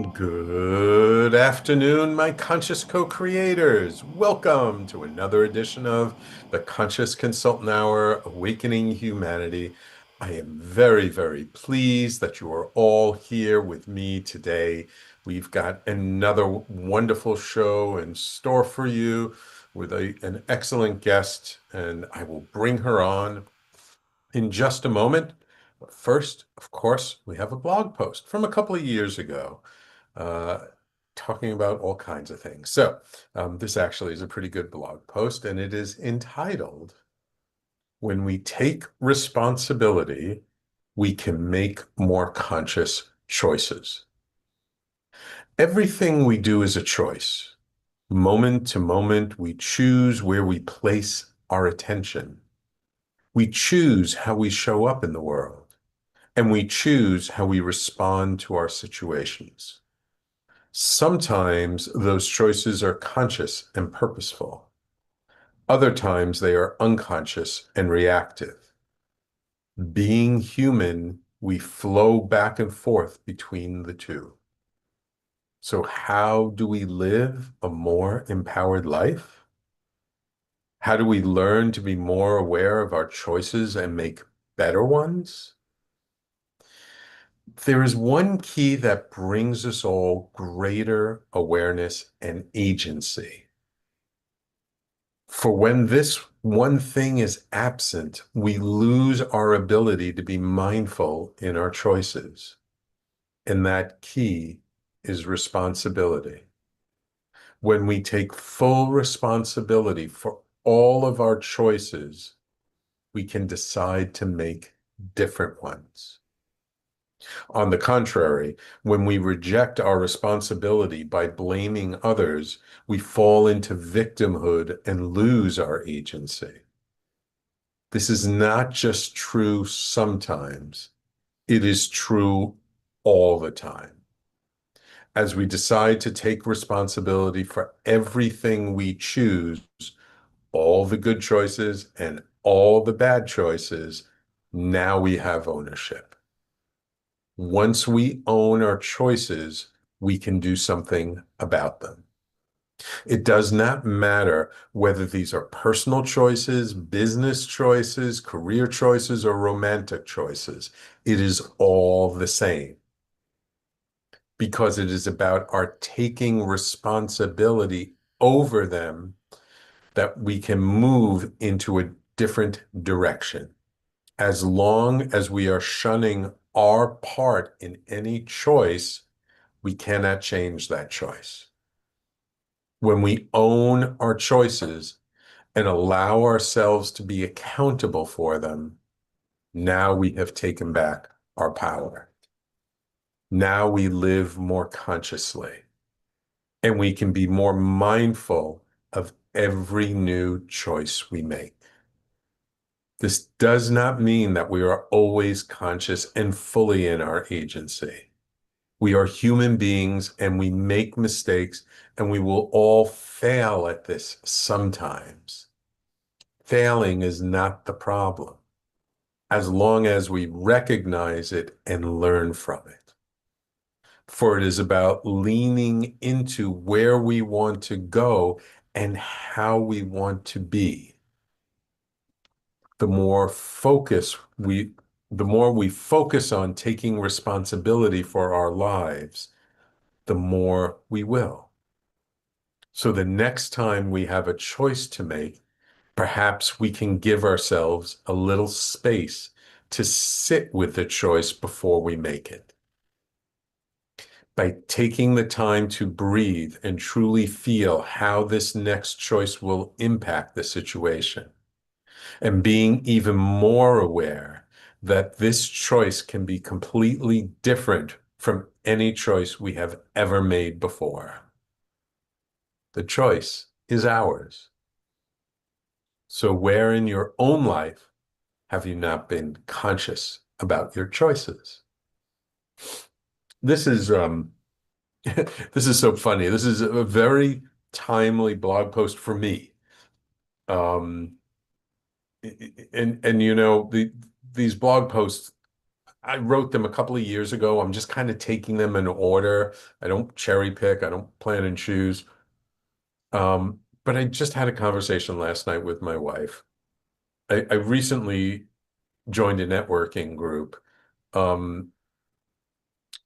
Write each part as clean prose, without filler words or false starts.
Good afternoon, my conscious co-creators. Welcome to another edition of the Conscious Consultant Hour, Awakening Humanity. I am very, very pleased that you are all here with me today. We've got another wonderful show in store for you with an excellent guest, and I will bring her on in just a moment. But first, of course, we have a blog post from a couple of years ago uh, talking about all kinds of things. So, this actually is a pretty good blog post, and it is entitled, When We Take Responsibility, We Can Make More Conscious Choices. Everything we do is a choice. Moment to moment, we choose where we place our attention. We choose how we show up in the world, and we choose how we respond to our situations. Sometimes those choices are conscious and purposeful. Other times they are unconscious and reactive. Being human, we flow back and forth between the two. So how do we live a more empowered life? How do we learn to be more aware of our choices and make better ones? There is one key that brings us all greater awareness and agency. For when this one thing is absent, we lose our ability to be mindful in our choices. And that key is responsibility. When we take full responsibility for all of our choices, we can decide to make different ones. On the contrary, when we reject our responsibility by blaming others, we fall into victimhood and lose our agency. This is not just true sometimes, it is true all the time. As we decide to take responsibility for everything we choose, all the good choices and all the bad choices, now we have ownership. Once we own our choices, we can do something about them. It does not matter whether these are personal choices, business choices, career choices, or romantic choices. It is all the same because it is about our taking responsibility over them that we can move into a different direction. As long as we are shunning our part in any choice, we cannot change that choice. When we own our choices and allow ourselves to be accountable for them, now we have taken back our power. Now we live more consciously, and we can be more mindful of every new choice we make. This does not mean that we are always conscious and fully in our agency. We are human beings and we make mistakes, and we will all fail at this sometimes. Failing is not the problem, as long as we recognize it and learn from it. For it is about leaning into where we want to go and how we want to be. The more focus we, the more we focus on taking responsibility for our lives, the more we will. So the next time we have a choice to make, perhaps we can give ourselves a little space to sit with the choice before we make it. By taking the time to breathe and truly feel how this next choice will impact the situation, and being even more aware that this choice can be completely different from any choice we have ever made before. The choice is ours. So where in your own life have you not been conscious about your choices? This is this is so funny. This is a very timely blog post for me. Um, and these blog posts, I wrote them a couple of years ago. I'm just kind of taking them in order. I don't cherry pick. I don't plan and choose. But I just had a conversation last night with my wife. I recently joined a networking group. Um,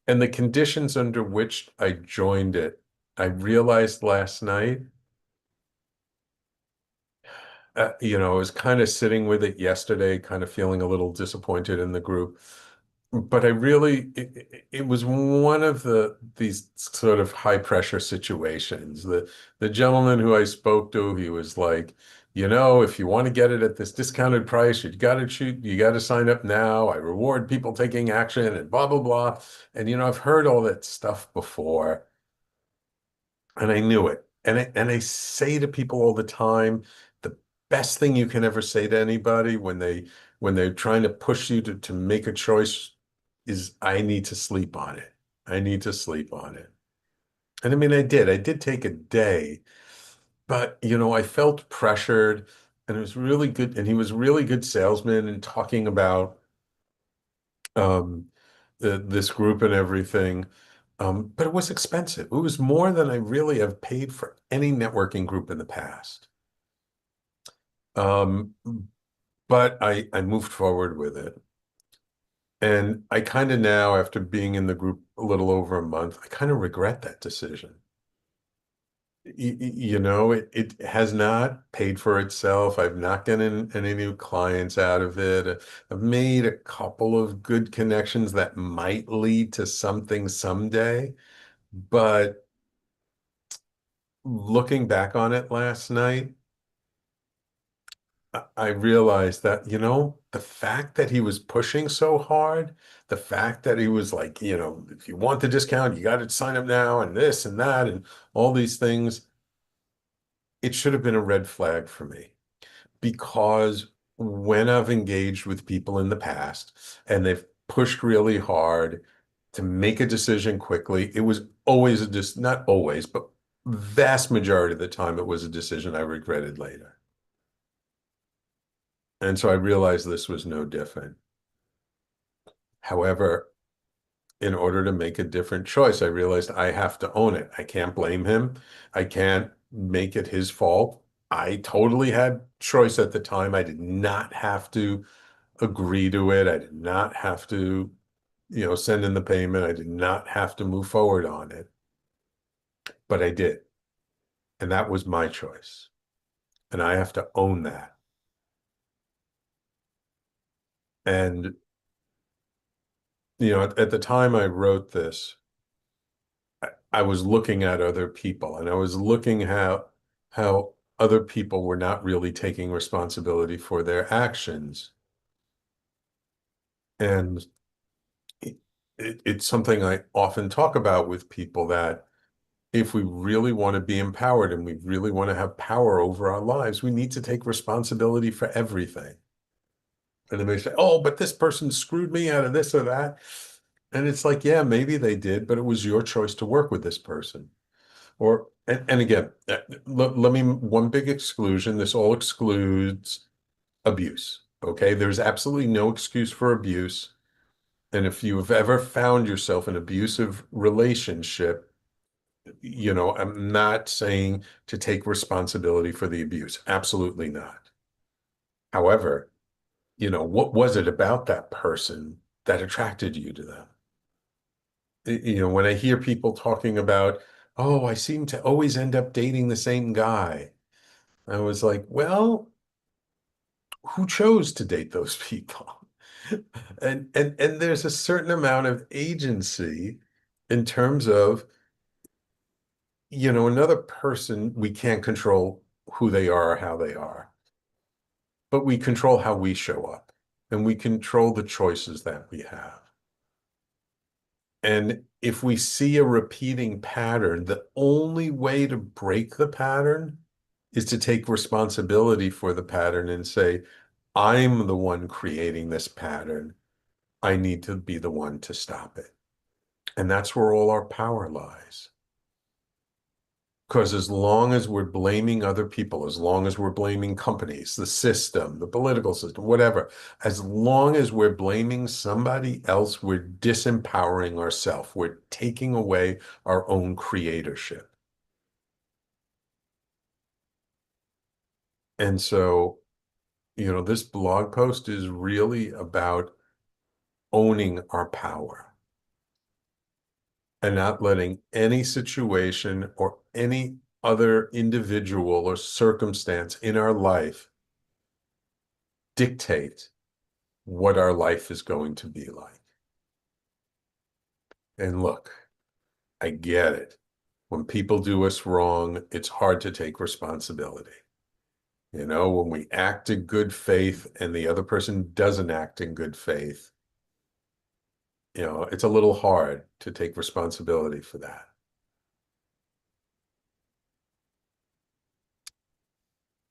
and the conditions under which I joined it, I realized last night, I was kind of sitting with it yesterday, kind of feeling a little disappointed in the group. But it was one of these sort of high pressure situations. The gentleman who I spoke to, he was like, if you want to get it at this discounted price, you got to sign up now. I reward people taking action and blah, blah, blah. And, I've heard all that stuff before and I knew it. And I say to people all the time, the best thing you can ever say to anybody when they're trying to push you to make a choice is I need to sleep on it. I need to sleep on it. And I mean, I did. I did take a day, but I felt pressured and it was really good. And he was a really good salesman and talking about um, this group and everything. But it was expensive. It was more than I really have paid for any networking group in the past. Um, but I moved forward with it. And I kind of now, after being in the group a little over a month, I kind of regret that decision. It has not paid for itself. I've not gotten any new clients out of it. I've made a couple of good connections that might lead to something someday. But looking back on it last night, I realized that, the fact that he was pushing so hard, the fact that he was like, if you want the discount, you got to sign up now and this and that and all these things, it should have been a red flag for me because when I've engaged with people in the past and they've pushed really hard to make a decision quickly, it was always not always, but vast majority of the time, it was a decision I regretted later. And so I realized this was no different. However, in order to make a different choice, I realized I have to own it. I can't blame him. I can't make it his fault. I totally had choice at the time. I did not have to agree to it. I did not have to, send in the payment. I did not have to move forward on it, but I did. And that was my choice. And I have to own that. And, at the time I wrote this, I was looking at other people and I was looking how other people were not really taking responsibility for their actions. And it's something I often talk about with people that if we really want to be empowered and we really want to have power over our lives, we need to take responsibility for everything. And they may say, oh, but this person screwed me out of this or that. And it's like, yeah, maybe they did, but it was your choice to work with this person. And again, let me, one big exclusion, this all excludes abuse. Okay. There's absolutely no excuse for abuse. And if you have ever found yourself in an abusive relationship, I'm not saying to take responsibility for the abuse. Absolutely not. However, what was it about that person that attracted you to them? When I hear people talking about, oh, I seem to always end up dating the same guy. I was like, well, who chose to date those people? And there's a certain amount of agency in terms of, another person, we can't control who they are or how they are, but we control how we show up and we control the choices that we have. And if we see a repeating pattern, the only way to break the pattern is to take responsibility for the pattern and say, I'm the one creating this pattern. I need to be the one to stop it. And that's where all our power lies. Because as long as we're blaming other people, as long as we're blaming companies, the system, the political system, whatever, as long as we're blaming somebody else, we're disempowering ourselves. We're taking away our own creatorship. And so, this blog post is really about owning our power and not letting any situation or any other individual or circumstance in our life dictate what our life is going to be like. And look, I get it. When people do us wrong, it's hard to take responsibility. When we act in good faith and the other person doesn't act in good faith, it's a little hard to take responsibility for that.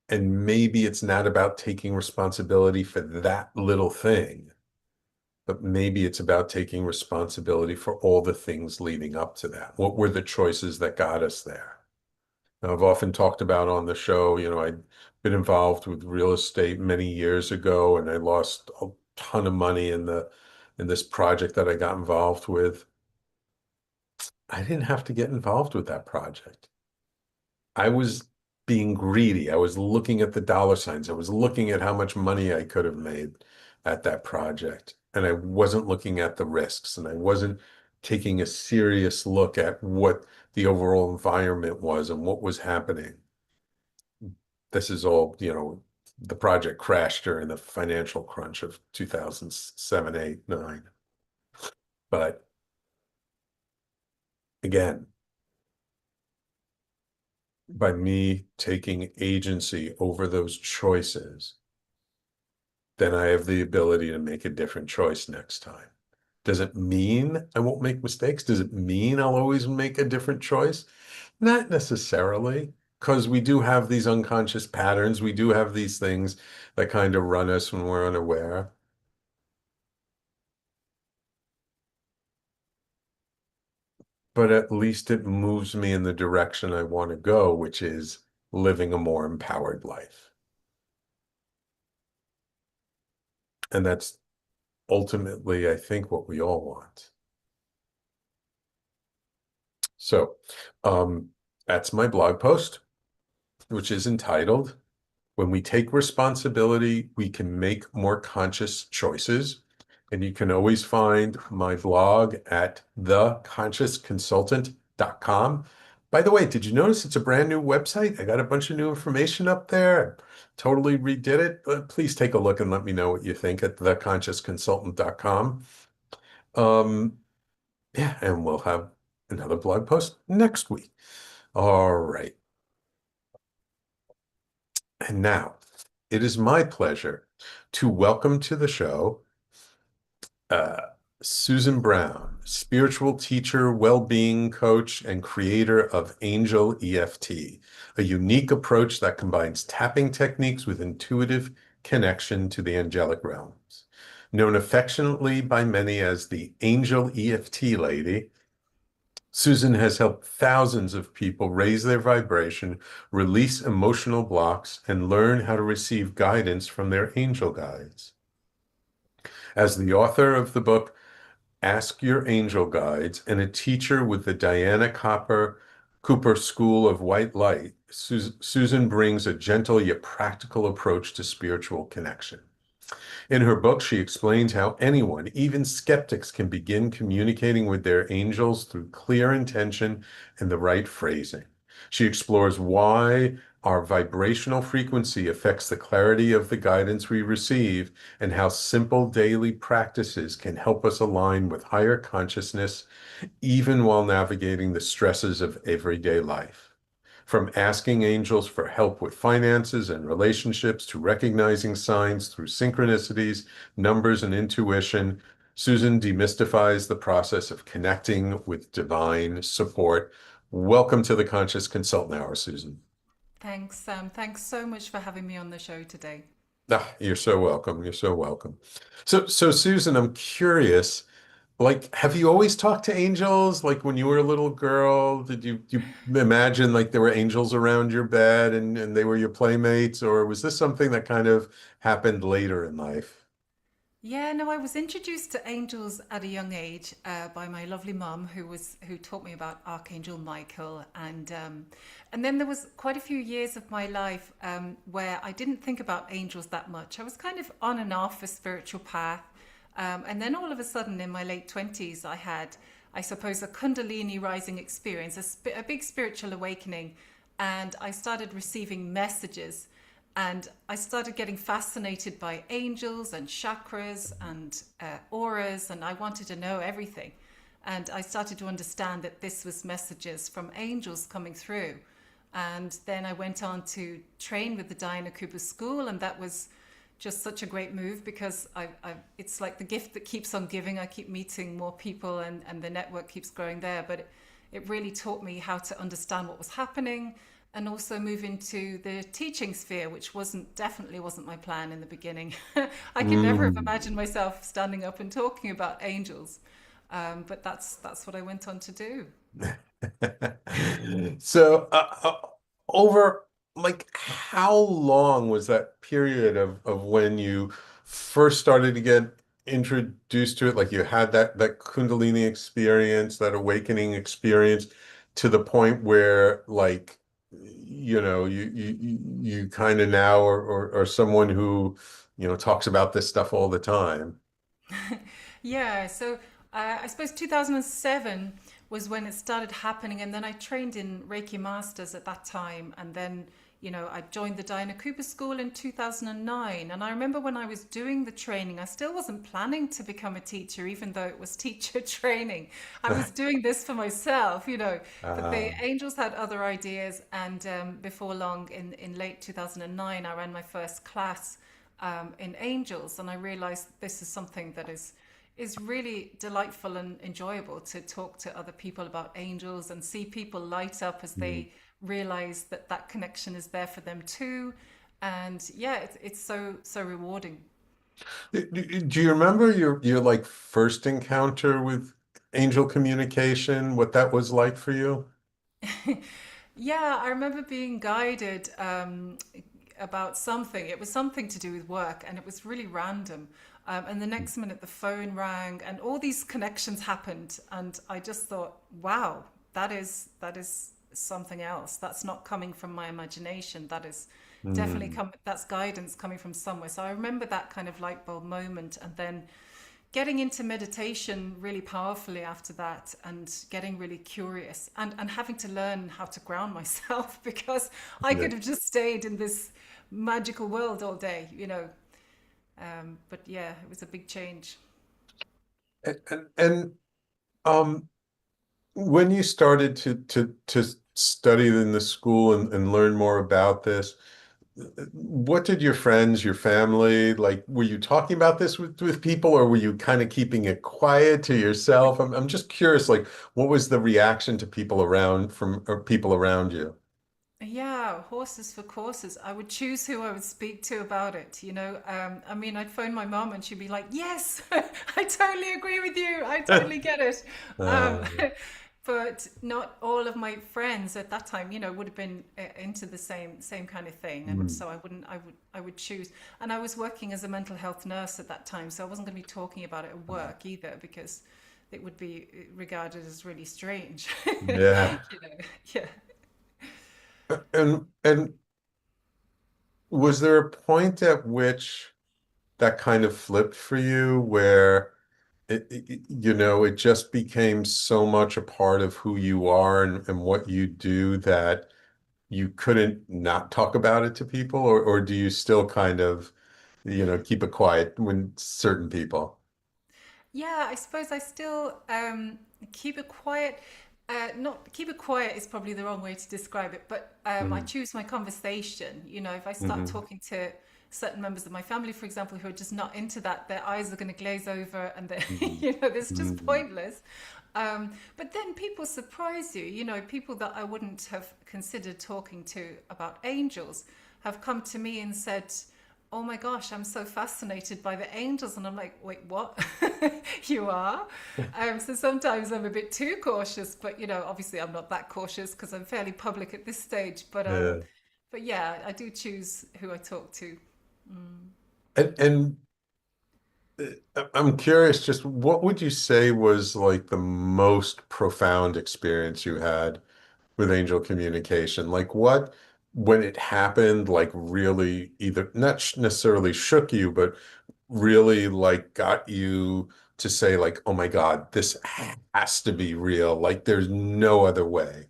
And maybe it's not about taking responsibility for that little thing, but maybe it's about taking responsibility for all the things leading up to that. What were the choices that got us there? Now, I've often talked about on the show, I'd been involved with real estate many years ago, and I lost a ton of money in this project that I got involved with. I didn't have to get involved with that project. I was being greedy. I was looking at the dollar signs. I was looking at how much money I could have made at that project. And I wasn't looking at the risks, and I wasn't taking a serious look at what the overall environment was and what was happening. This is all, the project crashed during the financial crunch of 2007, 8, 9. But again, by me taking agency over those choices, then I have the ability to make a different choice next time. Does it mean I won't make mistakes? Does it mean I'll always make a different choice? Not necessarily, because we do have these unconscious patterns. We do have these things that kind of run us when we're unaware. But at least it moves me in the direction I want to go, which is living a more empowered life. And that's ultimately, I think, what we all want. So, that's my blog post, which is entitled, When We Take Responsibility, We Can Make More Conscious Choices. And you can always find my blog at theconsciousconsultant.com. By the way, did you notice it's a brand new website? I got a bunch of new information up there. Totally redid it. But please take a look and let me know what you think at theconsciousconsultant.com. Yeah, and we'll have another blog post next week. All right. And now it is my pleasure to welcome to the show uh, Susan Browne, spiritual teacher, well-being coach, and creator of Angel EFT, a unique approach that combines tapping techniques with intuitive connection to the angelic realms. Known affectionately by many as the Angel EFT Lady, Susan has helped thousands of people raise their vibration, release emotional blocks, and learn how to receive guidance from their angel guides. As the author of the book, Ask Your Angel Guides, and a teacher with the Diana Cooper School of White Light, Susan brings a gentle yet practical approach to spiritual connection. In her book, she explains how anyone, even skeptics, can begin communicating with their angels through clear intention and the right phrasing. She explores why our vibrational frequency affects the clarity of the guidance we receive, and how simple daily practices can help us align with higher consciousness, even while navigating the stresses of everyday life. From asking angels for help with finances and relationships to recognizing signs through synchronicities, numbers, and intuition, Susan demystifies the process of connecting with divine support. Welcome to the Conscious Consultant Hour, Susan. Thanks, Sam. Thanks so much for having me on the show today. You're so welcome. You're so welcome. So Susan, I'm curious. Like, have you always talked to angels? Like when you were a little girl, did you imagine like there were angels around your bed and they were your playmates, or was this something that kind of happened later in life? Yeah, no, I was introduced to angels at a young age by my lovely mum, who taught me about Archangel Michael, and then there was quite a few years of my life where I didn't think about angels that much. I was kind of on and off a spiritual path, and then all of a sudden, in my late 20s, I had, I suppose, a Kundalini rising experience, a big spiritual awakening, and I started receiving messages. And I started getting fascinated by angels and chakras and auras, and I wanted to know everything. And I started to understand that this was messages from angels coming through. And then I went on to train with the Diana Cooper School, and that was just such a great move because it's like the gift that keeps on giving. I keep meeting more people, and the network keeps growing there. But it really taught me how to understand what was happening and also move into the teaching sphere, which definitely wasn't my plan in the beginning. I could never have Mm. imagined myself standing up and talking about angels, but that's what I went on to do. So, over like how long was that period of when you first started to get introduced to it? Like you had that Kundalini experience, that awakening experience, to the point where like you kind of now are someone who talks about this stuff all the time. Yeah, so I suppose 2007 was when it started happening, and then I trained in Reiki Masters at that time, and then I joined the Diana Cooper School in 2009. And I remember when I was doing the training, I still wasn't planning to become a teacher, even though it was teacher training. I was doing this for myself, but the Uh, angels had other ideas, and before long, in late 2009, I ran my first class in angels, and I realized this is something that is really delightful and enjoyable to talk to other people about angels and see people light up as they realize that that connection is there for them too. And yeah, it's so rewarding. Do you remember your like first encounter with angel communication, what that was like for you? Yeah, I remember being guided about something. It was something to do with work, and it was really random. And the next minute, the phone rang, and all these connections happened. And I just thought, wow, that is something else. That's not coming from my imagination. That is definitely Mm, that's guidance coming from somewhere. So I remember that kind of light bulb moment, and then getting into meditation really powerfully after that, and getting really curious, and having to learn how to ground myself because I yeah. could have just stayed in this magical world all day, but yeah, it was a big change. And um when you started to study in the school and learn more about this, what did your friends, your family, like, were you talking about this with people, or were you kind of keeping it quiet to yourself? I'm just curious, like, what was the reaction to people around from or people around you? Yeah, horses for courses. I would choose who I would speak to about it. I mean, I'd phone my mom and she'd be like, "Yes, I totally agree with you. I totally get it." Um, Uh, but not all of my friends at that time, would have been into the same kind of thing, and mm, so I would choose. And I was working as a mental health nurse at that time, so I wasn't going to be talking about it at work either because it would be regarded as really strange. yeah. Yeah. And was there a point at which that kind of flipped for you where it just became so much a part of who you are and what you do that you couldn't not talk about it to people, or do you still kind of, keep it quiet when certain people? Yeah, I suppose I still keep it quiet. Not keep it quiet is probably the wrong way to describe it, but I Mm, choose my conversation. If I start hmm talking to certain members of my family, for example, who are just not into that, their eyes are going to glaze over, and they, hmm it's just hmm pointless. But then people surprise you. People that I wouldn't have considered talking to about angels have come to me and said, oh my gosh, I'm so fascinated by the angels. And I'm like, wait, what? You are? So sometimes I'm a bit too cautious, but obviously I'm not that cautious because I'm fairly public at this stage. Yeah. But yeah, I do choose who I talk to. And I'm curious, just what would you say was like the most profound experience you had with angel communication? Like what, when it happened, like really either not necessarily shook you, but really like got you to say like, oh my God, this has to be real. Like there's no other way.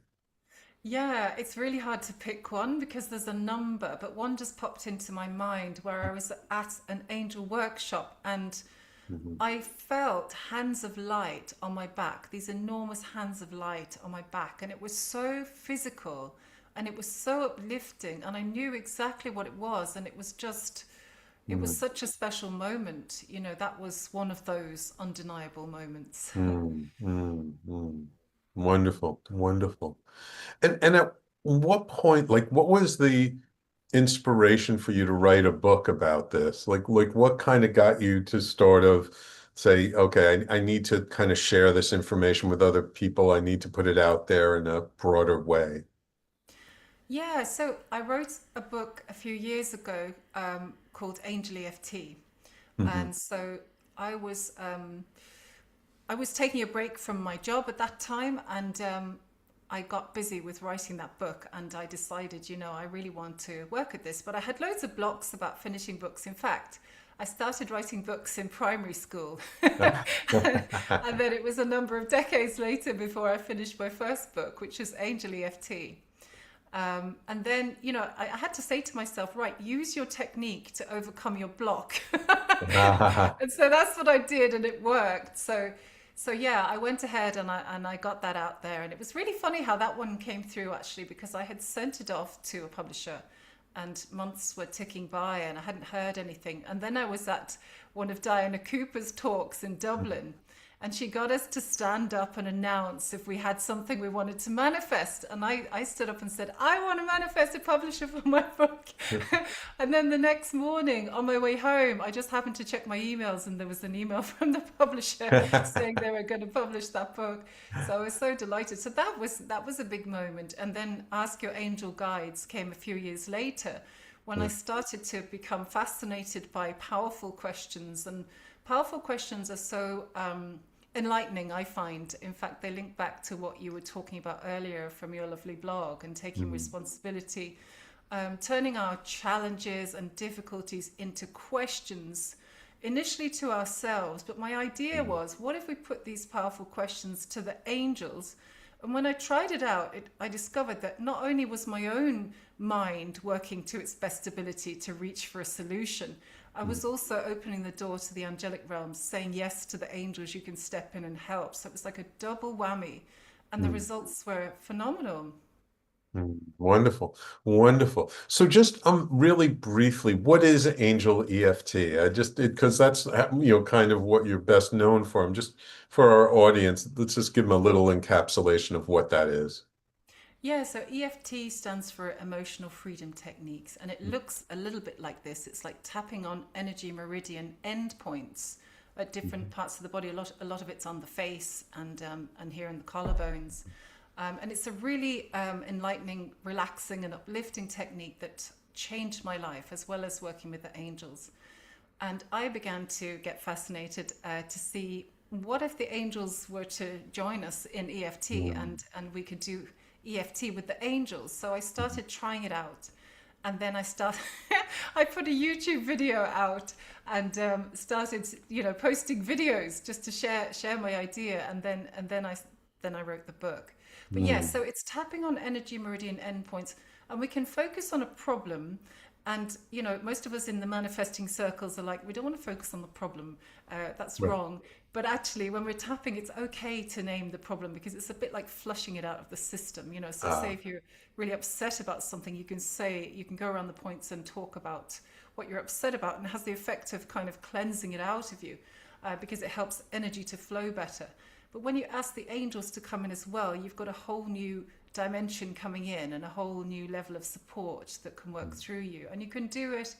Yeah, it's really hard to pick one because there's a number, but one just popped into my mind where I was at an angel workshop and Mhm. I felt hands of light on my back, these enormous hands of light on my back, and it was so physical and it was so uplifting, and I knew exactly what it was, and it was Mm, such a special moment. That was one of those undeniable moments. mm, mm, mm. Wonderful, wonderful. And at what point, like, what was the inspiration for you to write a book about this? Like what kind of got you to sort of say, okay, I need to kind of share this information with other people. I need to put it out there in a broader way. Yeah, so I wrote a book a few years ago called Angel EFT. Hmm. And so I was um, I was taking a break from my job at that time, and I got busy with writing that book. And I decided, I really want to work at this. But I had loads of blocks about finishing books. In fact, I started writing books in primary school, and then it was a number of decades later before I finished my first book, which was Angel EFT. And then, I had to say to myself, right, use your technique to overcome your block. And so that's what I did, and it worked. So yeah, I went ahead and I got that out there, and it was really funny how that one came through actually, because I had sent it off to a publisher, and months were ticking by, and I hadn't heard anything. And then I was at one of Diana Cooper's talks in Dublin, and she got us to stand up and announce if we had something we wanted to manifest. And I stood up and said, I want to manifest a publisher for my book. And then the next morning on my way home, I just happened to check my emails, and there was an email from the publisher saying they were going to publish that book. So I was so delighted. So that was a big moment. And then Ask Your Angel Guides came a few years later, when I started to become fascinated by powerful questions. And powerful questions are so enlightening, I find. In fact, they link back to what you were talking about earlier from your lovely blog, and taking Mm, responsibility, turning our challenges and difficulties into questions, initially to ourselves. But my idea mm, was, what if we put these powerful questions to the angels? And when I tried it out, I discovered that not only was my own mind working to its best ability to reach for a solution, I mm, was also opening the door to the angelic realms, saying yes to the angels you can step in and help. So it was like a double whammy. And the mm. results were phenomenal. Mm, wonderful, wonderful. So just really briefly, what is Angel EFT? I just because that's kind of what you're best known for. I'm just for our audience, let's just give them a little encapsulation of what that is. Yeah, so EFT stands for Emotional Freedom Techniques, and it looks a little bit like this. It's like tapping on energy meridian endpoints at different Mhm. parts of the body. A lot of it's on the face and here in the collarbones. And it's a really enlightening, relaxing, and uplifting technique that changed my life, as well as working with the angels. And I began to get fascinated to see, what if the angels were to join us in EFT, Mm, and we could do EFT with the angels. So I started trying it out. And then I put a YouTube video out, and started, posting videos just to share my idea. And then I wrote the book. But yeah, mm, so it's tapping on energy meridian endpoints, and we can focus on a problem. And most of us in the manifesting circles are like, we don't want to focus on the problem. That's right. wrong. But actually, when we're tapping, it's okay to name the problem, because it's a bit like flushing it out of the system. So say Ah, if you're really upset about something, you can go around the points and talk about what you're upset about, and it has the effect of kind of cleansing it out of you, because it helps energy to flow better. But when you ask the angels to come in as well, you've got a whole new dimension coming in, and a whole new level of support that can work mm, through you. And you can do it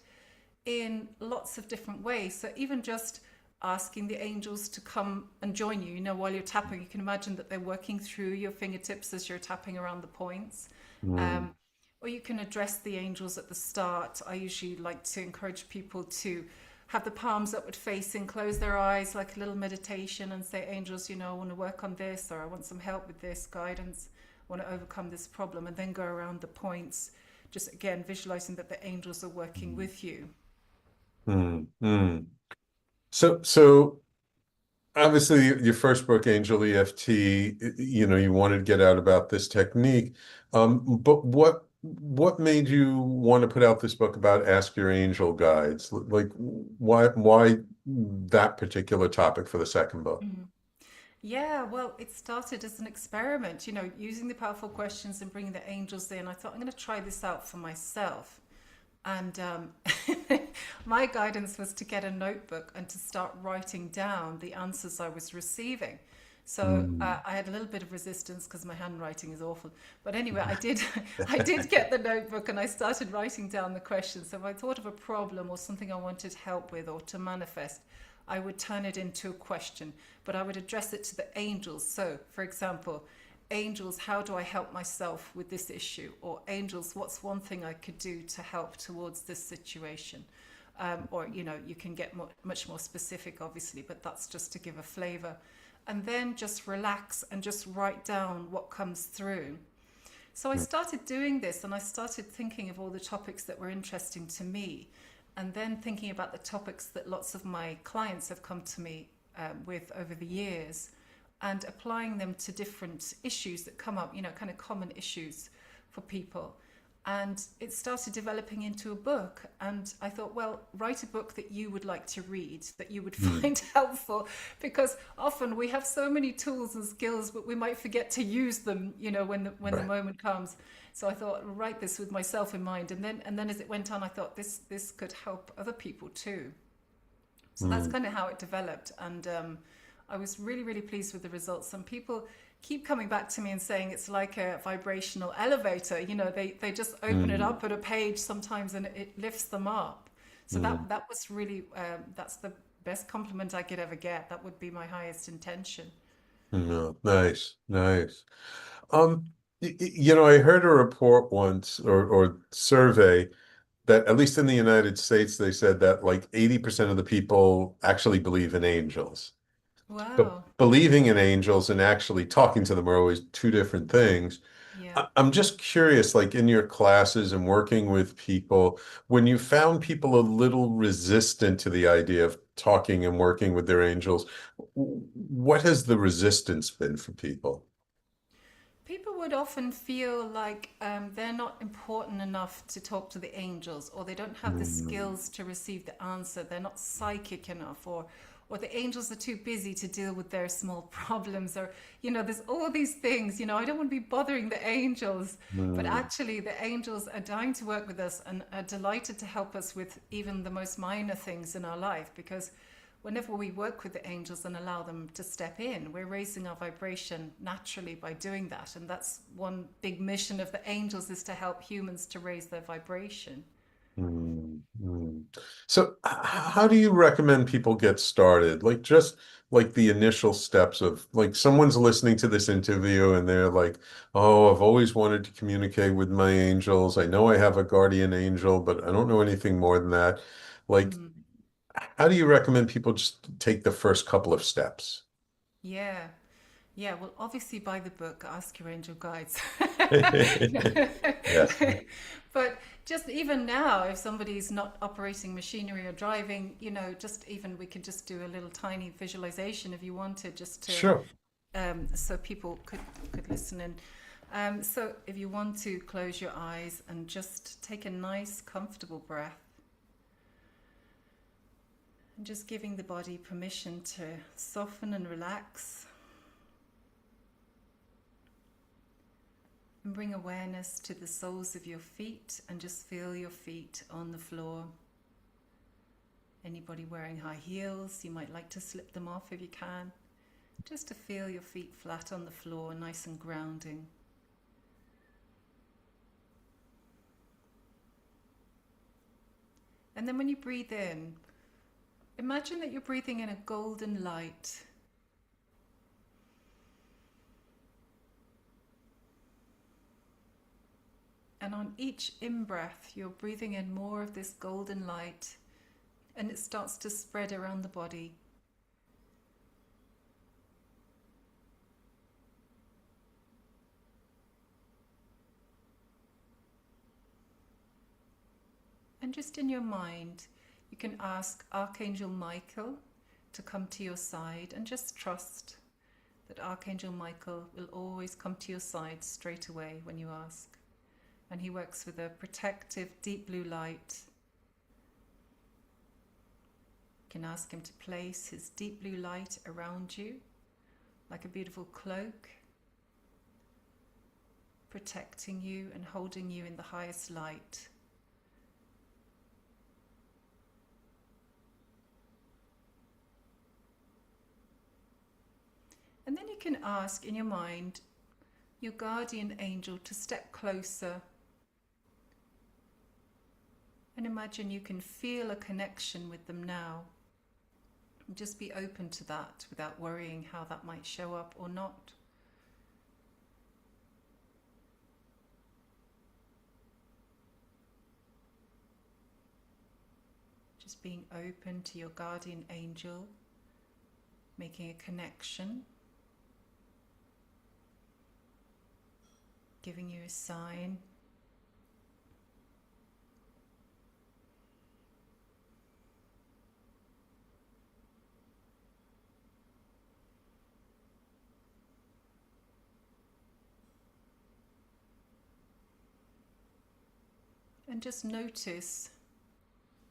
in lots of different ways. So even just asking the angels to come and join you, while you're tapping, you can imagine that they're working through your fingertips as you're tapping around the points. Mm, Um, or you can address the angels at the start. I usually like to encourage people to have the palms upward facing, close their eyes like a little meditation and say, angels, I want to work on this, or I want some help with this, guidance, I want to overcome this problem, and then go around the points, just again visualizing that the angels are working mm, with you. mm. So obviously your first book, Angel EFT, you wanted to get out about this technique. But what made you want to put out this book about Ask Your Angel Guides? Like why that particular topic for the second book? Mhm. Yeah, well, it started as an experiment, using the powerful questions and bringing the angels in. I thought, I'm going to try this out for myself. And my guidance was to get a notebook and to start writing down the answers I was receiving. So Mm. I had a little bit of resistance because my handwriting is awful. But anyway, I did I did get the notebook and I started writing down the questions. So if I thought of a problem or something I wanted help with or to manifest, I would turn it into a question, but I would address it to the angels. So, for example, angels, how do I help myself with this issue? Or angels, what's one thing I could do to help towards this situation? Or, you can get much more specific, obviously, but that's just to give a flavor. And then just relax and just write down what comes through. So I started doing this and I started thinking of all the topics that were interesting to me, and then thinking about the topics that lots of my clients have come to me with over the years, and applying them to different issues that come up, kind of common issues for people. And it started developing into a book. And I thought, well, write a book that you would like to read, that you would Mm. find helpful, because often we have so many tools and skills, but we might forget to use them, when the Right. moment comes. So I thought, write this with myself in mind. And then as it went on, I thought this could help other people too. So that's Mm. kind of how it developed. And I was really, really pleased with the results. And people keep coming back to me and saying it's like a vibrational elevator. They just open it Mm. up at a page sometimes and it lifts them up. So Mm. that was really, that's the best compliment I could ever get. That would be my highest intention. No, nice, nice. I heard a report once or survey that at least in the United States, they said that like 80% of the people actually believe in angels. But Wow. believing in angels and actually talking to them are always two different things. Yeah. I'm just curious, like in your classes and working with people, when you found people a little resistant to the idea of talking and working with their angels, what has the resistance been for people? People would often feel like they're not important enough to talk to the angels, or they don't have the Mm, skills to receive the answer. They're not psychic enough, or the angels are too busy to deal with their small problems, or there's all these things. I don't want to be bothering the angels, but mm, actually, the angels are dying to work with us and are delighted to help us with even the most minor things in our life, because whenever we work with the angels and allow them to step in, we're raising our vibration naturally by doing that. And that's one big mission of the angels, is to help humans to raise their vibration. mm. So, how do you recommend people get started? Like, just like the initial steps of like someone's listening to this interview and they're like, oh, I've always wanted to communicate with my angels. I know I have a guardian angel, but I don't know anything more than that. Like, Mm. how do you recommend people just take the first couple of steps? Yeah. Yeah, well, obviously buy the book, Ask Your Angel Guides. Yes. But just even now, if somebody's not operating machinery or driving, just even we could just do a little tiny visualization if you wanted, just to Sure. so people could listen in. So if you want to close your eyes and just take a nice, comfortable breath, and just giving the body permission to soften and relax. And bring awareness to the soles of your feet and just feel your feet on the floor. Anybody wearing high heels, you might like to slip them off if you can. Just to feel your feet flat on the floor, nice and grounding. And then when you breathe in, imagine that you're breathing in a golden light. And on each in-breath, you're breathing in more of this golden light, and it starts to spread around the body. And just in your mind, you can ask Archangel Michael to come to your side, and just trust that Archangel Michael will always come to your side straight away when you ask. And he works with a protective deep blue light. You can ask him to place his deep blue light around you like a beautiful cloak, protecting you and holding you in the highest light. And then you can ask in your mind your guardian angel to step closer. And imagine you can feel a connection with them now. And just be open to that without worrying how that might show up or not. Just being open to your guardian angel, making a connection, giving you a sign. And just notice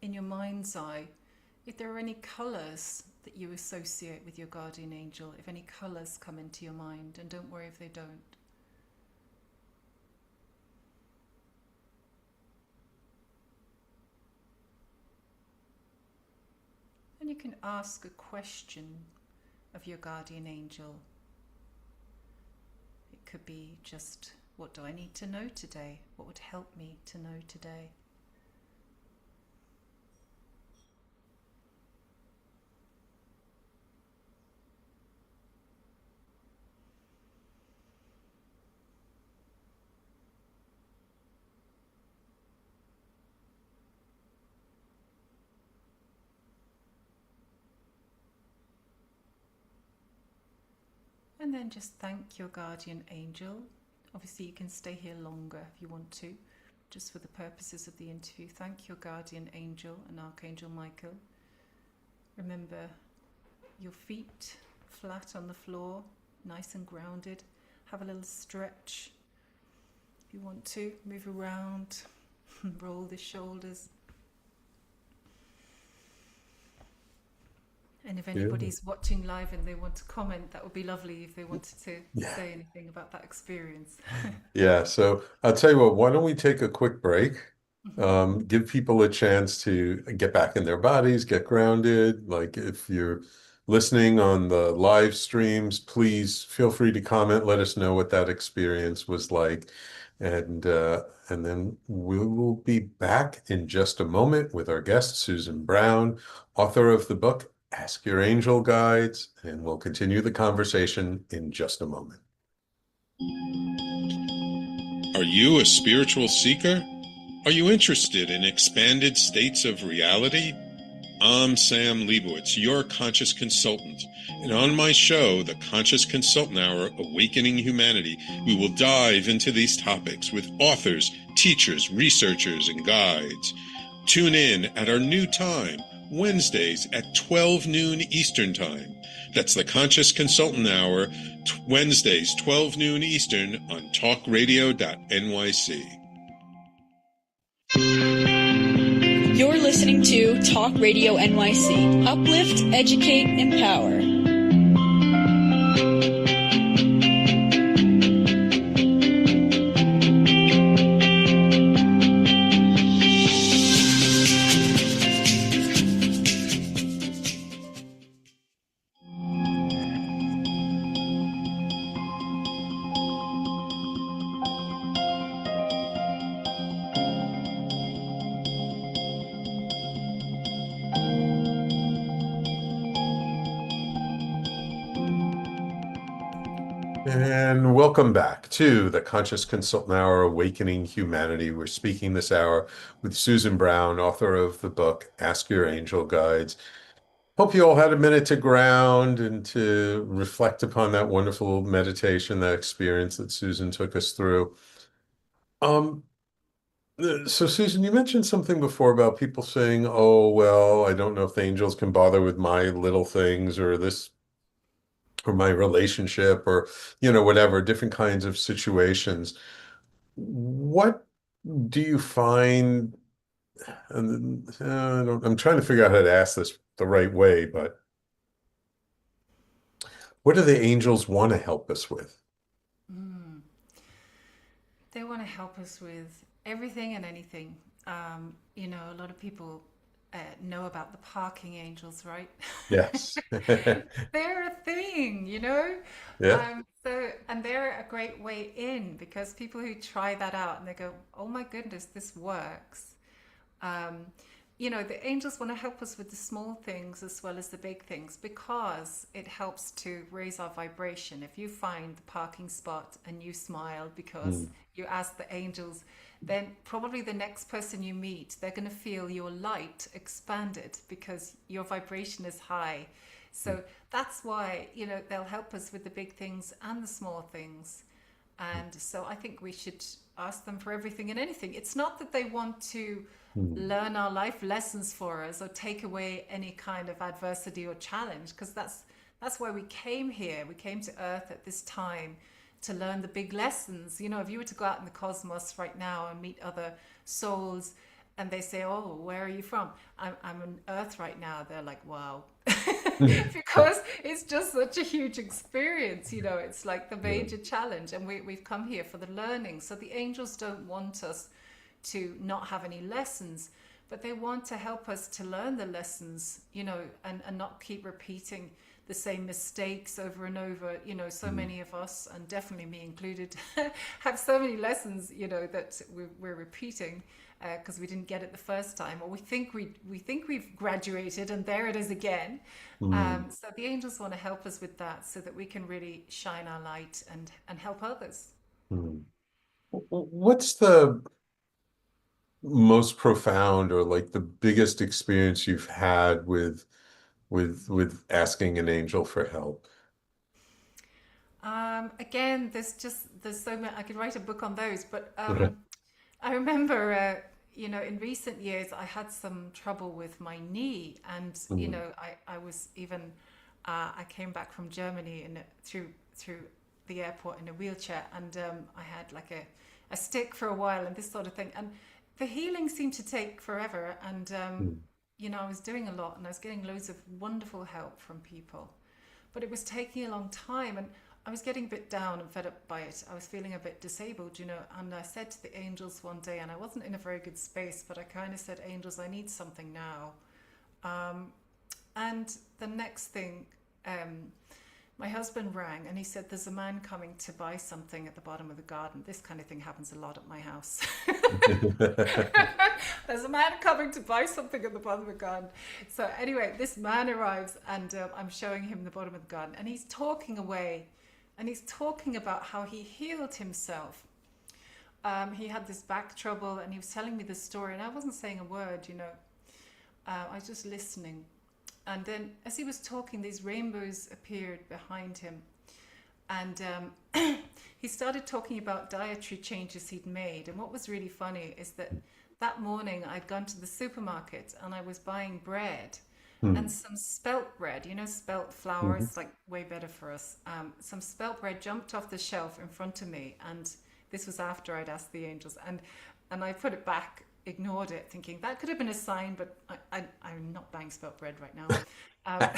in your mind's eye if there are any colours that you associate with your guardian angel, if any colours come into your mind, and don't worry if they don't. And you can ask a question of your guardian angel. It could be just, what do I need to know today? What would help me to know today? And then just thank your guardian angel. Obviously you can stay here longer if you want to, just for the purposes of the interview. Thank your guardian angel and Archangel Michael. Remember your feet flat on the floor, nice and grounded. Have a little stretch. If you want to, move around, roll the shoulders. And if anybody's watching live and they want to comment, that would be lovely if they wanted to say anything about that experience. Yeah, so I'll tell you what, why don't we take a quick break? Mhm. Give people a chance to get back in their bodies, get grounded. Like if you're listening on the live streams, please feel free to comment. Let us know what that experience was like. And then we will be back in just a moment with our guest, Susan Browne, author of the book, Ask Your Angel Guides, and we'll continue the conversation in just a moment. Are you a spiritual seeker? Are you interested in expanded states of reality? I'm Sam Leibowitz, your conscious consultant, and on my show, The Conscious Consultant Hour, Awakening Humanity, we will dive into these topics with authors, teachers, researchers, and guides. Tune in at our new time, Wednesdays at 12 noon Eastern Time. That's the Conscious Consultant Hour, Wednesdays, 12 noon Eastern on talkradio.nyc. You're listening to Talk Radio NYC. Uplift, educate, empower. And welcome back to the Conscious Consultant Hour, Awakening Humanity. We're speaking this hour with Susan Browne, author of the book Ask Your Angel Guides. Hope you all had a minute to ground and to reflect upon that wonderful meditation, that experience that Susan took us through. Um, so Susan, you mentioned something before about people saying, "Oh, well, I don't know if the angels can bother with my little things or this or my relationship or whatever, different kinds of situations." What do you find? And I'm trying to figure out how to ask this the right way, but what do the angels want to help us with? Mm. They want to help us with everything and anything. A lot of people know about the parking angels, right? Yes. They're a thing, you know? Yeah. And they're a great way in because people who try that out and they go, oh my goodness, this works. Um, the angels want to help us with the small things as well as the big things because it helps to raise our vibration. If you find the parking spot and you smile because Mm, you ask the angels, then probably the next person you meet, they're going to feel your light expanded because your vibration is high. mm, So that's why, they'll help us with the big things and the small things. And so I think we should ask them for everything and anything. It's not that they want to mm, learn our life lessons for us or take away any kind of adversity or challenge, because that's why we came here. We came to Earth at this time to learn the big lessons. If you were to go out in the cosmos right now and meet other souls and they say, oh, where are you from? I'm on Earth right now. They're like, wow. mm. Because it's just such a huge experience, it's like the Yeah. major challenge. And we've come here for the learning. So the angels don't want us to not have any lessons, but they want to help us to learn the lessons, and not keep repeating the same mistakes over and over. So Mm, many of us, and definitely me included, have so many lessons, that we're repeating because we didn't get it the first time, or we think we've graduated, and there it is again. mm, So the angels want to help us with that, so that we can really shine our light and help others. mm. What's the most profound or like the biggest experience you've had with asking an angel for help? Again, there's so many. I could write a book on those, but Right. I remember, in recent years, I had some trouble with my knee, and Mm, I was even, I came back from Germany through the airport in a wheelchair, and I had like a stick for a while and this sort of thing, and the healing seemed to take forever, and mm, I was doing a lot, and I was getting loads of wonderful help from people, but it was taking a long time, and I was getting a bit down and fed up by it. I was feeling a bit disabled, and I said to the angels one day, and I wasn't in a very good space, but I kind of said, angels, I need something now. Um, and the next thing, um, my husband rang and he said, there's a man coming to buy something at the bottom of the garden. This kind of thing happens a lot at my house. There's a man coming to buy something at the bottom of the garden. So anyway, this man arrives, and I'm showing him the bottom of the garden, and he's talking away, and he's talking about how he healed himself. He had this back trouble, and he was telling me this story, and I wasn't saying a word. I was just listening. And then as he was talking, these rainbows appeared behind him. And he started talking about dietary changes he'd made. And what was really funny is that morning I'd gone to the supermarket and I was buying bread and mm, some spelt bread, spelt flour mhm, is like way better for us. Some spelt bread jumped off the shelf in front of me. And this was after I'd asked the angels. And I put it back, ignored it, thinking that could have been a sign, but I'm not buying spelt bread right now. Um,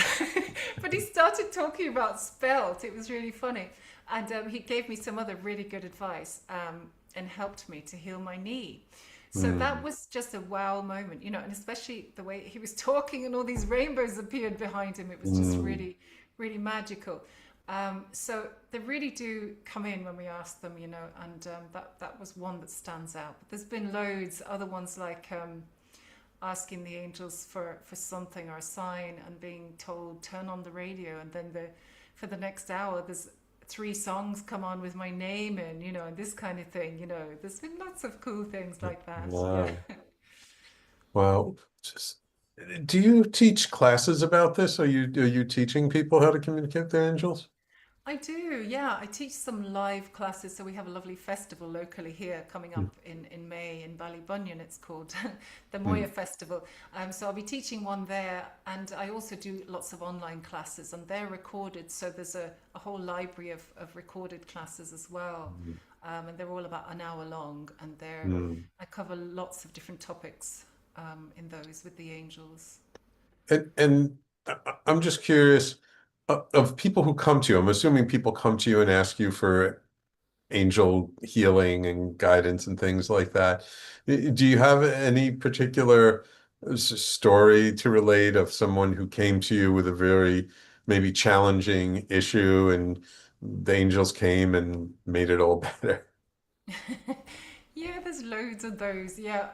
but he started talking about spelt. It was really funny. And he gave me some other really good advice, and helped me to heal my knee. So that mm, was just a wow moment, and especially the way he was talking and all these rainbows appeared behind him. It was just mm, really, really magical. So they really do come in when we ask them, and that was one that stands out. But there's been loads other ones, like asking the angels for something or a sign and being told turn on the radio, and then for the next hour there's three songs come on with my name in, and this kind of thing. There's been lots of cool things like that. Yeah. Wow. Wow. Just, do you teach classes about this? Are you teaching people how to communicate with their angels? I do, yeah. I teach some live classes. So we have a lovely festival locally here coming Mm, up in May in Ballybunion. It's called the Moya mm, Festival. So I'll be teaching one there. And I also do lots of online classes and they're recorded. So there's a whole library of recorded classes as well. mm, And they're all about an hour long. And mm. I cover lots of different topics in those with the angels. And I'm just curious of people who come to you. I'm assuming people come to you and ask you for angel healing and guidance and things like that. Do you have any particular story to relate of someone who came to you with a very maybe challenging issue and the angels came and made it all better? Yeah, there's loads of those. Yeah.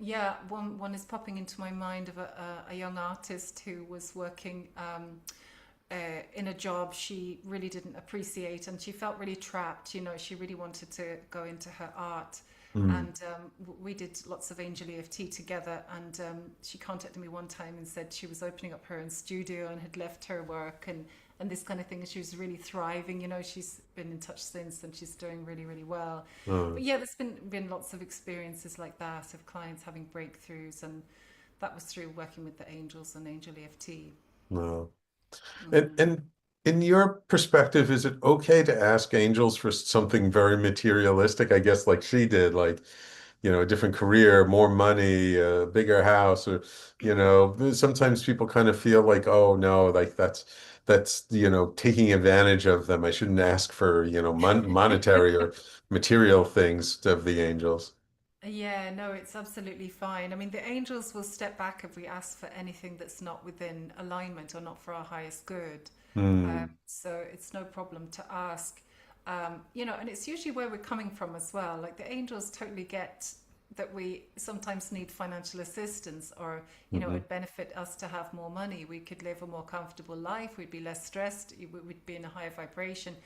Yeah, one is popping into my mind of a young artist who was working in a job she really didn't appreciate, and she felt really trapped. She really wanted to go into her art, Mm, and we did lots of Angel EFT together. And she contacted me one time and said she was opening up her own studio and had left her work and this kind of thing. And she was really thriving. She's been in touch since, and she's doing really, really well. uh, But yeah, there's been lots of experiences like that of clients having breakthroughs, and that was through working with the angels and Angel EFT. no. Mm. And in your perspective, is it okay to ask angels for something very materialistic? I guess like she did, like, a different career, more money, a bigger house, or, sometimes people kind of feel like, oh no, like that's, taking advantage of them. I shouldn't ask for, monetary or material things of the angels. Yeah, no, it's absolutely fine. I mean, the angels will step back if we ask for anything that's not within alignment or not for our highest good. Hmm. So it's no problem to ask. And it's usually where we're coming from as well. Like the angels totally get that we sometimes need financial assistance, or, Hmm. it'd benefit us to have more money. We could live a more comfortable life. We'd be less stressed. We'd be in a higher vibration.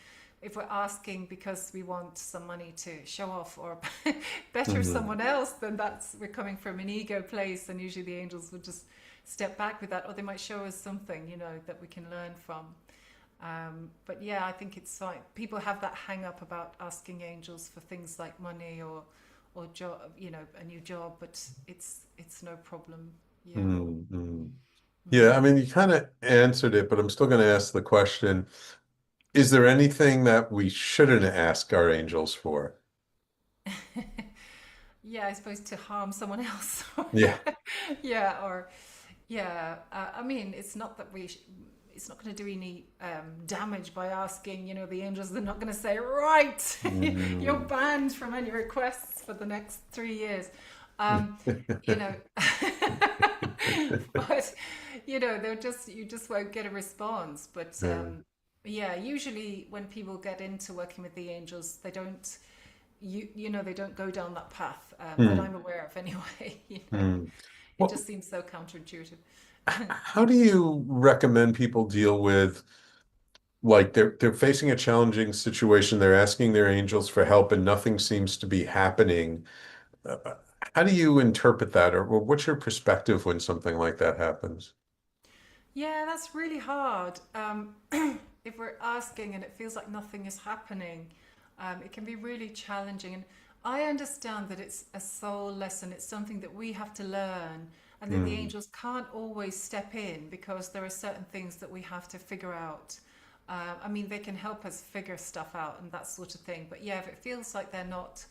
If we're asking because we want some money to show off or better Hmm. someone else, then we're coming from an ego place. And usually the angels would just step back with that, or they might show us something, that we can learn from. But yeah, I think it's fine. People have that hang up about asking angels for things like money or job, a new job, but it's no problem. Yeah. Hmm. Yeah, I Mm. mean, you kind of answered it, but I'm still going to ask the question. Is there anything that we shouldn't ask our angels for? Yeah, I suppose to harm someone else. Yeah. Yeah, or yeah. I mean, it's not that it's not going to do any damage by asking. The angels. They're not going to say, right, you're Mm. banned from any requests for the next 3 years. Um, you know, but they'll you just won't get a response. But Yeah. yeah, usually when people get into working with the angels, they don't they don't go down that path that Hmm. I'm aware of anyway. Hmm. It just Well, seems so counterintuitive. how do you recommend people deal with like they're facing a challenging situation, they're asking their angels for help and nothing seems to be happening. Uh, how do you interpret that, or what's your perspective when something like that happens? Yeah, that's really hard. If we're asking and it feels like nothing is happening, it can be really challenging. And I understand that it's a soul lesson, it's something that we have to learn, and that the Hmm. angels can't always step in because there are certain things that we have to figure out. I mean, they can help us figure stuff out and that sort of thing. But yeah, if it feels like they're not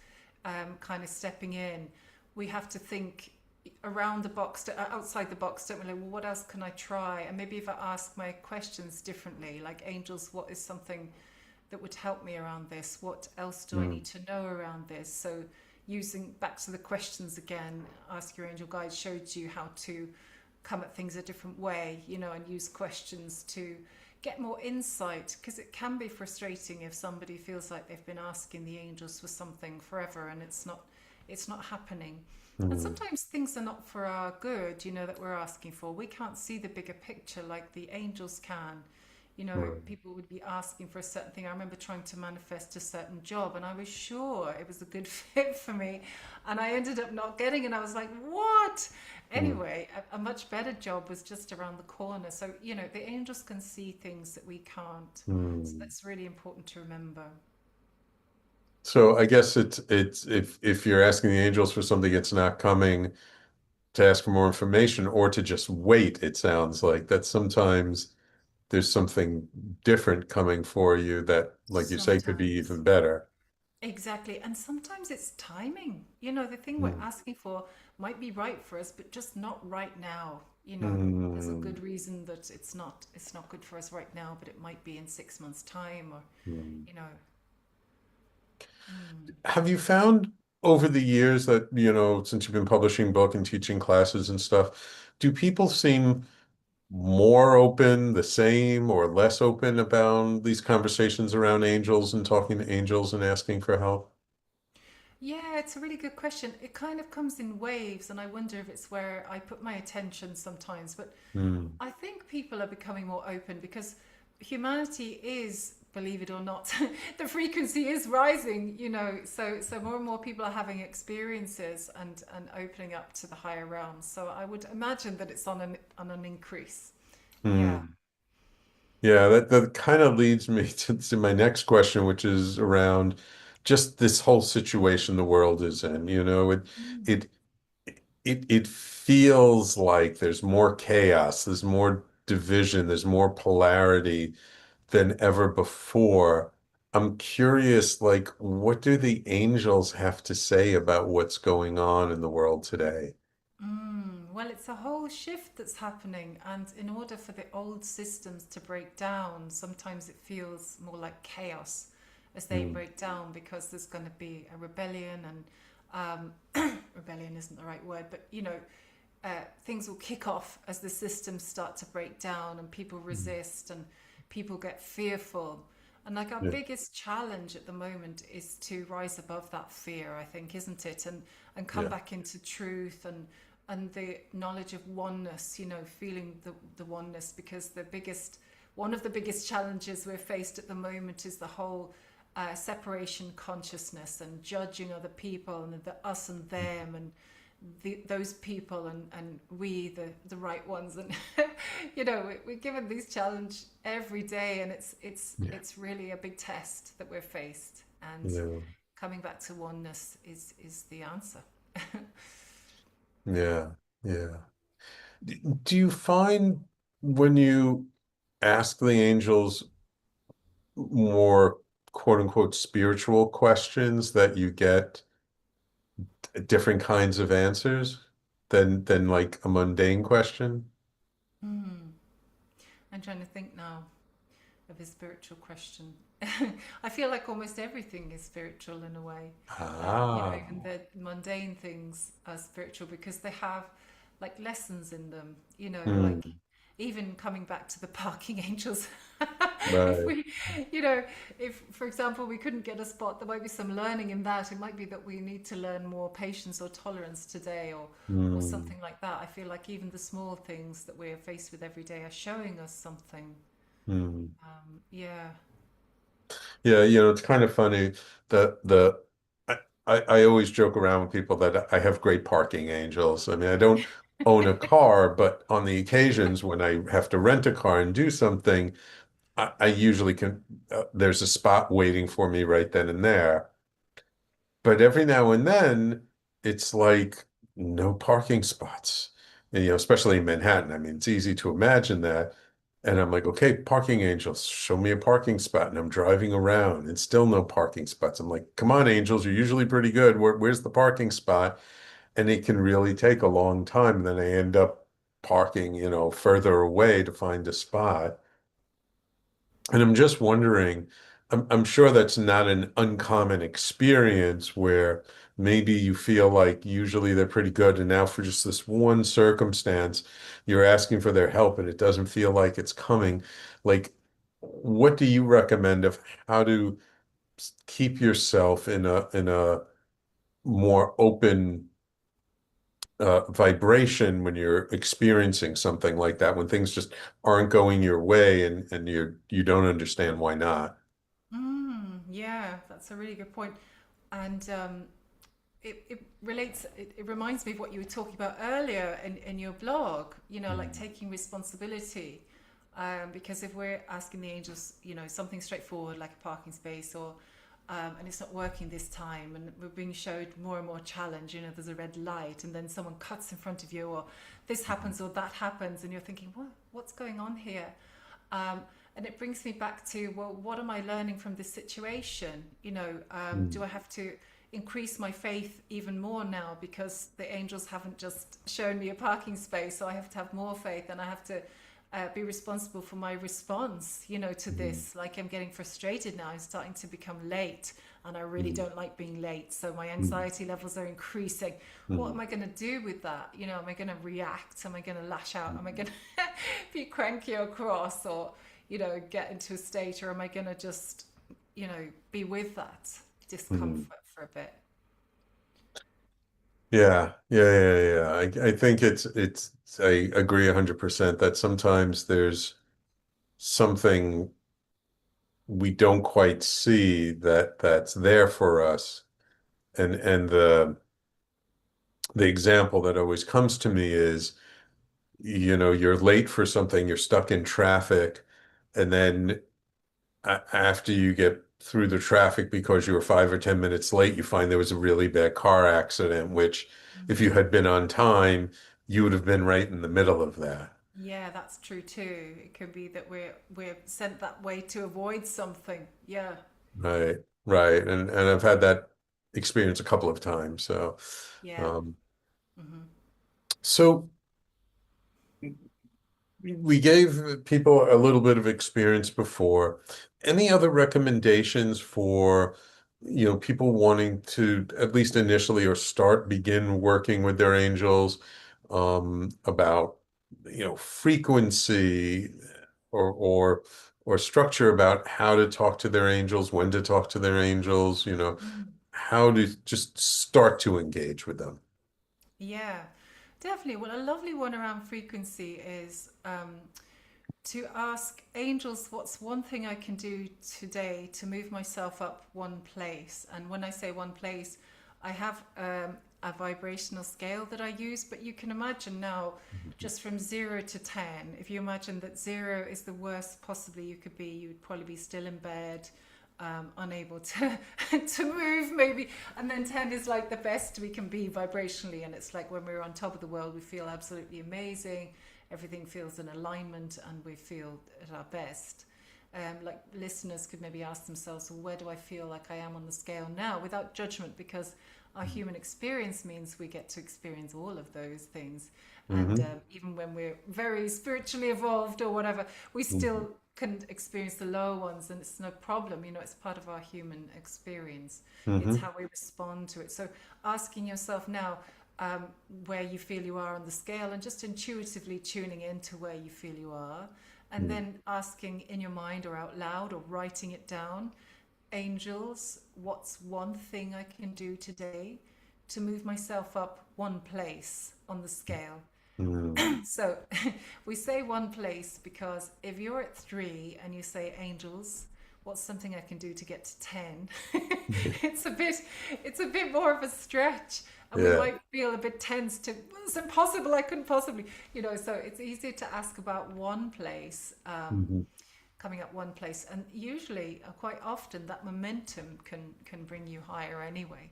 kind of stepping in, we have to think around the box, outside the box, don't we? Like, well, what else can I try? And maybe if I ask my questions differently, like angels, what is something that would help me around this? What else do I Hmm. need to know around this? So, using back to the questions again, ask your angel guide showed you how to come at things a different way, and use questions to get more insight, because it can be frustrating if somebody feels like they've been asking the angels for something forever and it's not happening. And Hmm. sometimes things are not for our good, that we're asking for. We can't see the bigger picture like the angels can. You know, Right. people would be asking for a certain thing. I remember trying to manifest a certain job and I was sure it was a good fit for me. And I ended up not getting it. And I was like, what? Mm. Anyway, a much better job was just around the corner. So, you know, the angels can see things that we can't. So Mm. that's really important to remember. So I guess it's if you're asking the angels for something, it's not coming to ask for more information or to just wait, it sounds like that sometimes there's something different coming for you that, like you say, could be Sometimes. even better. Exactly. And sometimes it's timing. You know, the thing we're Mm. asking for might be right for us, but just not right now. You know, there's a Mm. good reason that it's not good for us right now, but it might be in 6 months' time or, Mm. you know. Mm. Have you found over the years that, since you've been publishing book and teaching classes and stuff, do people seem more open, the same, or less open about these conversations around angels and talking to angels and asking for help? Yeah, it's a really good question. It kind of comes in waves, and I wonder if it's where I put my attention sometimes. But Mm. I think people are becoming more open because humanity is, believe it or not, the frequency is rising, you know. So more and more people are having experiences and opening up to the higher realms. So I would imagine that it's on an increase. Yeah. Mm. Yeah, that kind of leads me to my next question, which is around just this whole situation the world is in. Mm. It it feels like there's more chaos, there's more division, there's more polarity than ever before. I'm curious, like, what do the angels have to say about what's going on in the world today? Well, it's a whole shift that's happening, and in order for the old systems to break down, sometimes it feels more like chaos as they Mm. break down because there's going to be a rebellion, and rebellion isn't the right word, but you know, things will kick off as the systems start to break down and people Mm. resist and people get fearful. And like our Yeah, biggest challenge at the moment is to rise above that fear, I think, isn't it? And come yeah, back into truth and the knowledge of oneness, you know, feeling the oneness, because one of the biggest challenges we're faced at the moment is the whole separation consciousness and judging other people and the us and them and those people and we the right ones, and you know, we're given these challenge every day, and yeah, it's really a big test that we're faced, and yeah, coming back to oneness is the answer. yeah, yeah. Do you find when you ask the angels more quote unquote spiritual questions that you get different kinds of answers than like a mundane question? Hmm. I'm trying to think now of a spiritual question. I feel like almost everything is spiritual in a way. You know, Ah, even the mundane things are spiritual because they have like lessons in them. You know, like hmm, even coming back to the parking angels. If right. we, you know, if for example we couldn't get a spot, there might be some learning in that. It might be that we need to learn more patience or tolerance today, or Hmm, something like that. I feel like even the small things that we're faced with every day are showing us something. hmm. Yeah. Yeah, it's kind of funny that I, I always joke around with people that I have great parking angels. I mean, I don't own a car, but on the occasions when I have to rent a car and do something, I usually can, there's a spot waiting for me right then and there. But every now and then, it's like no parking spots. And, especially in Manhattan. I mean, it's easy to imagine that. And I'm like, okay, parking angels, show me a parking spot. And I'm driving around and still no parking spots. I'm like, come on, angels, you're usually pretty good. Where's the parking spot? And it can really take a long time. And then I end up parking, further away to find a spot. And I'm just wondering, I'm sure that's not an uncommon experience where maybe you feel like usually they're pretty good, and now for just this one circumstance, you're asking for their help and it doesn't feel like it's coming. Like, what do you recommend of how to keep yourself in a more open vibration when you're experiencing something like that, when things just aren't going your way and you don't understand why not. Yeah, that's a really good point. And it relates, it reminds me of what you were talking about earlier in your blog, like Mm. taking responsibility. Because if we're asking the angels, something straightforward like a parking space and it's not working this time and we're being showed more and more challenge, there's a red light and then someone cuts in front of you or this happens or that happens and you're thinking, what's going on here? Um, and it brings me back to, well, what am I learning from this situation? Do Mm. I have to increase my faith even more now because the angels haven't just shown me a parking space? So I have to have more faith and I have to be responsible for my response, to Mm. this. Like I'm getting frustrated now. I'm starting to become late and I really Mm. don't like being late. So my Mm. anxiety levels are increasing. What Mm. am I going to do with that? Am I going to react? Am I going to lash out? Am I Mm. going to be cranky or cross or, get into a state, or am I going to just, be with that Mm. discomfort for a bit? Yeah, yeah, yeah, yeah. I think I agree 100% that sometimes there's something we don't quite see that's there for us. And the example that always comes to me is, you're late for something, you're stuck in traffic, and then after you get through the traffic because you were 5 or 10 minutes late, you find there was a really bad car accident, which if you had been on time, you would have been right in the middle of that. Yeah, that's true too. It could be that we're sent that way to avoid something. Yeah. Right, right. And I've had that experience a couple of times. So, Yeah. um, Hmm. so we gave people a little bit of experience before. Any other recommendations for, people wanting to at least initially or begin working with their angels, about, frequency or structure about how to talk to their angels, when to talk to their angels, how to just start to engage with them. Yeah, definitely. Well, a lovely one around frequency is to ask angels, what's one thing I can do today to move myself up one place? And when I say one place, I have a vibrational scale that I use, but you can imagine now, just from 0 to 10, if you imagine that 0 is the worst possibly you could be, you would probably be still in bed, unable to to move maybe, and then 10 is like the best we can be vibrationally, and it's like when we're on top of the world we feel absolutely amazing, everything feels in alignment and we feel at our best. Like listeners could maybe ask themselves, well, where do I feel like I am on the scale now, without judgment, because our human experience means we get to experience all of those things. And Hmm. even when we're very spiritually evolved or whatever, we Hmm. still can experience the low ones, and it's no problem. It's part of our human experience. It's Hmm. how we respond to it. So asking yourself now, um, where you feel you are on the scale, and just intuitively tuning into where you feel you are, and Hmm. then asking in your mind or out loud or writing it down, angels, what's one thing I can do today to move myself up one place on the scale? Hmm. So we say one place because if you're at 3 and you say angels, what's something I can do to get to 10? it's a bit it's a bit more of a stretch, and we Yeah. might feel a bit tense to, "Well, it's impossible, I couldn't possibly," so it's easier to ask about one place, Hmm. coming up one place, and usually quite often that momentum can bring you higher anyway.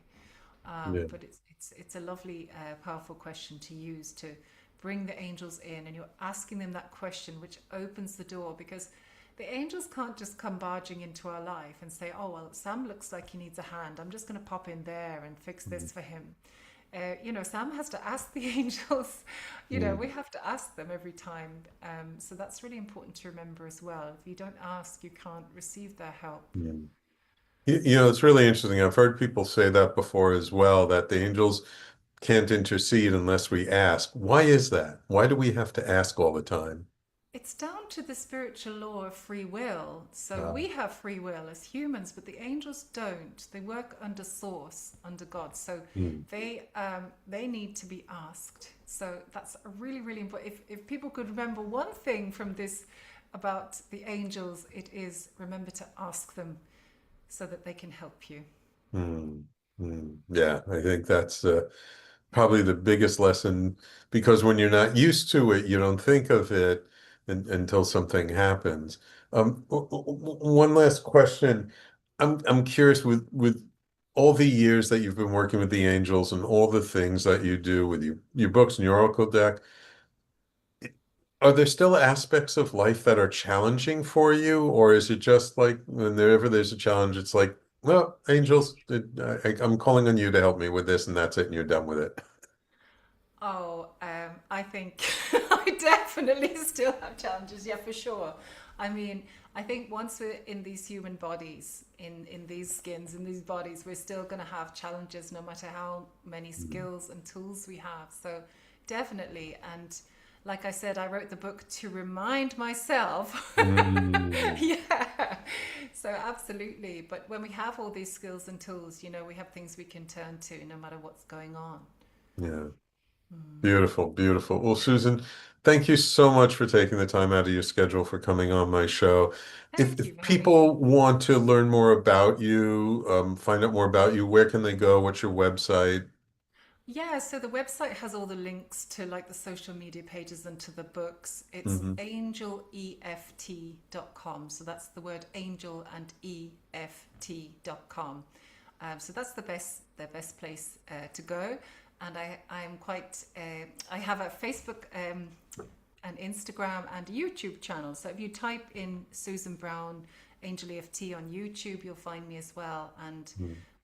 Yeah. But it's a lovely, powerful question to use to bring the angels in, and you're asking them that question, which opens the door, because the angels can't just come barging into our life and say, "Oh well, Sam looks like he needs a hand. I'm just going to pop in there and fix this for him." Sam has to ask the angels. Hmm. We have to ask them every time. So that's really important to remember as well. If you don't ask, you can't receive their help. Yeah. It's really interesting. I've heard people say that before as well, that the angels can't intercede unless we ask. Why is that? Why do we have to ask all the time? It's down to the spiritual law of free will. So Uh, we have free will as humans, but the angels don't. They work under source, under God. So mm, they need to be asked. So that's a really, really important. If people could remember one thing from this about the angels, it is remember to ask them so that they can help you. mm, Yeah, I think that's probably the biggest lesson because when you're not used to it, you don't think of it until something happens. One last question. I'm curious with all the years that you've been working with the angels and all the things that you do with your books and your oracle deck, are there still aspects of life that are challenging for you, or is it just like whenever there's a challenge, it's like, well, angels, I'm calling on you to help me with this, and that's it, and you're done with it. Oh, I think I definitely still have challenges. Yeah, for sure. I mean, I think once we're in these human bodies, in these skins, in these bodies, we're still going to have challenges no matter how many skills and tools we have. So definitely. And like I said, I wrote the book to remind myself. Mm, Yeah. So absolutely. But when we have all these skills and tools, we have things we can turn to no matter what's going on. yeah. Beautiful, beautiful. Well, Susan, thank you so much for taking the time out of your schedule for coming on my show. If, Thank you if for having me. people want to learn more about you, find out more about you, where can they go? What's your website? Yeah, so the website has all the links to like the social media pages and to the books. It's Hmm. angeleft.com. So that's the word angel and EFT.com. So that's the best place to go. And I'm quite, I have a Facebook and Instagram and YouTube channel. So if you type in Susan Browne, Angel EFT on YouTube, you'll find me as well. And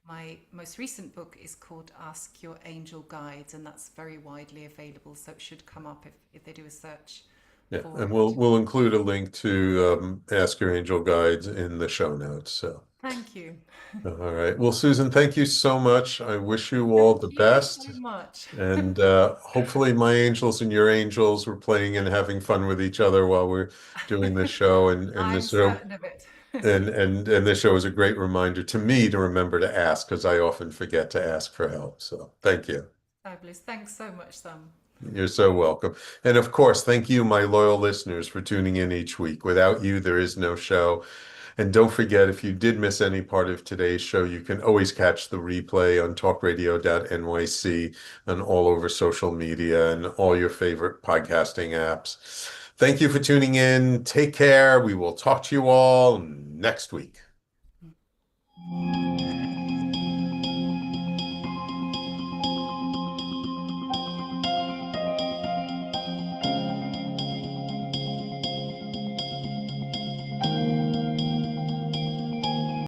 my most recent book is called Ask Your Angel Guides, and that's very widely available. So it should come up if they do a search Yeah, for and it. we'll include a link to Ask Your Angel Guides in the show notes. So, Thank you. all right. Well, Susan, thank you so much. I wish you all Thank the you so best. much. And hopefully my angels and your angels were playing and having fun with each other while we're doing this show. And I'm this show certain of it. and this show is a great reminder to me to remember to ask because I often forget to ask for help. So thank you. Fabulous. Thanks so much, Sam. You're so welcome. And of course, thank you, my loyal listeners, for tuning in each week. Without you, there is no show. And don't forget, if you did miss any part of today's show, you can always catch the replay on talkradio.nyc and all over social media and all your favorite podcasting apps. Thank you for tuning in. Take care. We will talk to you all next week.